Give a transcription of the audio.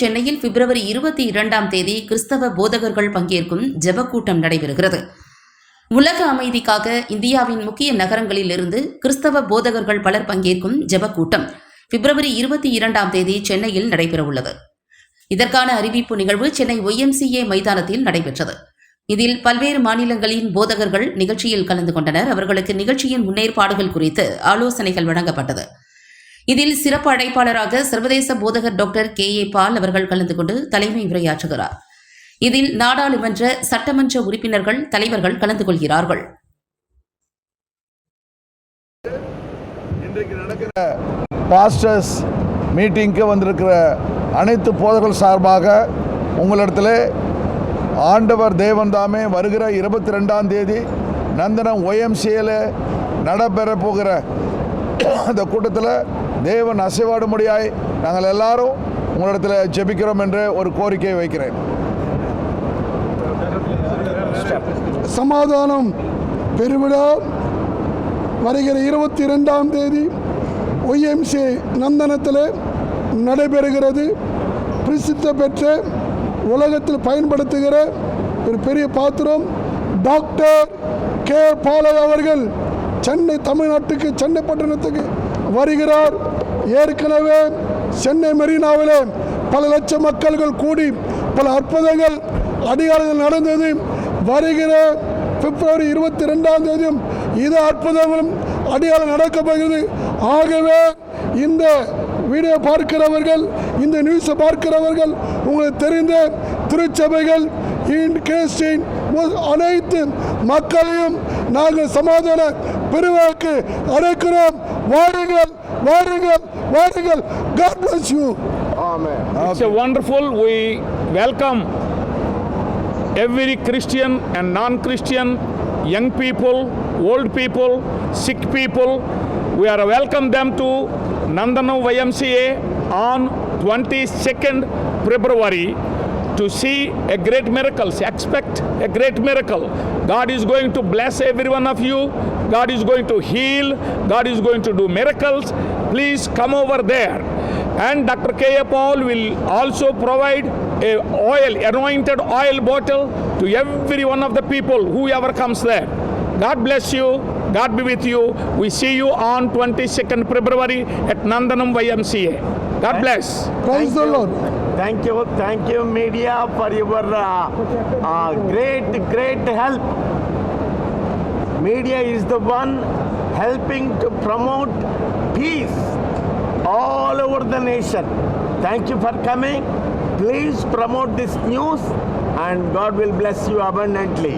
சென்னையில் பிப்ரவரி 22 கிறிஸ்தவ போதகர்கள் பங்கேற்கும் ஜெப கூட்டம் நடைபெறுகிறது. உலக அமைதிக்காக இந்தியாவின் முக்கிய நகரங்களிலிருந்து கிறிஸ்தவ போதகர்கள் பலர் பங்கேற்கும் ஜெப கூட்டம் பிப்ரவரி 22 சென்னையில் நடைபெறவுள்ளது. இதற்கான அறிவிப்பு நிகழ்வு சென்னை YMCA மைதானத்தில் நடைபெற்றது. இதில் பல்வேறு மாநிலங்களின் போதகர்கள் நிகழ்ச்சியில் கலந்து கொண்டனர். அவர்களுக்கு நிகழ்ச்சியின் முன்னேற்பாடுகள் குறித்து ஆலோசனைகள் வழங்கப்பட்டது. இதில் சிறப்பு அழைப்பாளராக சர்வதேச போதகர் டாக்டர் KA பால் அவர்கள் கலந்து கொண்டு தலைமை உரையாற்றுகிறார். இதில் நாடாளுமன்ற சட்டமன்ற உறுப்பினர்கள் தலைவர்கள் கலந்து கொள்கிறார்கள். இன்றைக்கு நடக்கிற பாஸ்டர்ஸ் மீட்டிங்க்கு வந்திருக்கிற அனைத்து போதகர்கள் சார்பாக உங்களிடத்தில் ஆண்டவர் தேவன் தாமே வருகிற 22 நந்தனம் YMCA நடைபெற போகிற அந்த கூட்டத்தில் தேவன் அசைவாடும்படியாய் நாங்கள் எல்லாரும் உங்களிடத்தில் ஜெபிக்கிறோம் என்று ஒரு கோரிக்கையை வைக்கிறேன். சமாதானம் பெருவிழா வருகிற 22 YMCA நந்தனத்தில் நடைபெறுகிறது. பிரசித்த பெற்ற உலகத்தில் பயன்படுத்துகிற ஒரு பெரிய பாத்திரம் டாக்டர் K பால் அவர்கள் சென்னை தமிழ்நாட்டுக்கு சென்னை பட்டணத்துக்கு வருகிறார். ஏற்கனவே சென்னை மெரினாவில் பல லட்சம் மக்கள்கள் கூடி பல அற்புதங்கள் அடையாளங்கள் நடந்தது. வருகிற பிப்ரவரி 22 இது அற்புதங்களும் அடையாளம் நடக்கப்படுகிறது. ஆகவே இந்த வீடியோ பார்க்கிறவர்கள், இந்த நியூஸை பார்க்கிறவர்கள், உங்களுக்கு தெரிந்த திருச்சபைகள் அனைத்து மக்களையும் நாங்கள் சமாதான பெருவாக்கு அழைக்கிறோம். வாருங்கள், வாருங்கள், வாருங்கள். God bless you. Amen. It's a wonderful. We welcome every Christian and non-Christian, young people, old people, sick people. We are welcome them to Nandanam YMCA on 22nd February to see a great miracle. Expect a great miracle. God is going to bless every one of you. God is going to heal. God is going to do miracles. Please come over there. And Dr. KA Paul will also provide a oil, anointed oil bottle to every one of the people, whoever comes there. God bless you. God be with you. We see you on 22nd February at Nandanam YMCA. God bless. Praise the Lord. Thank you, media, for your great help. Media is the one helping to promote peace all over the nation. Thank you for coming. Please promote this news and God will bless you abundantly.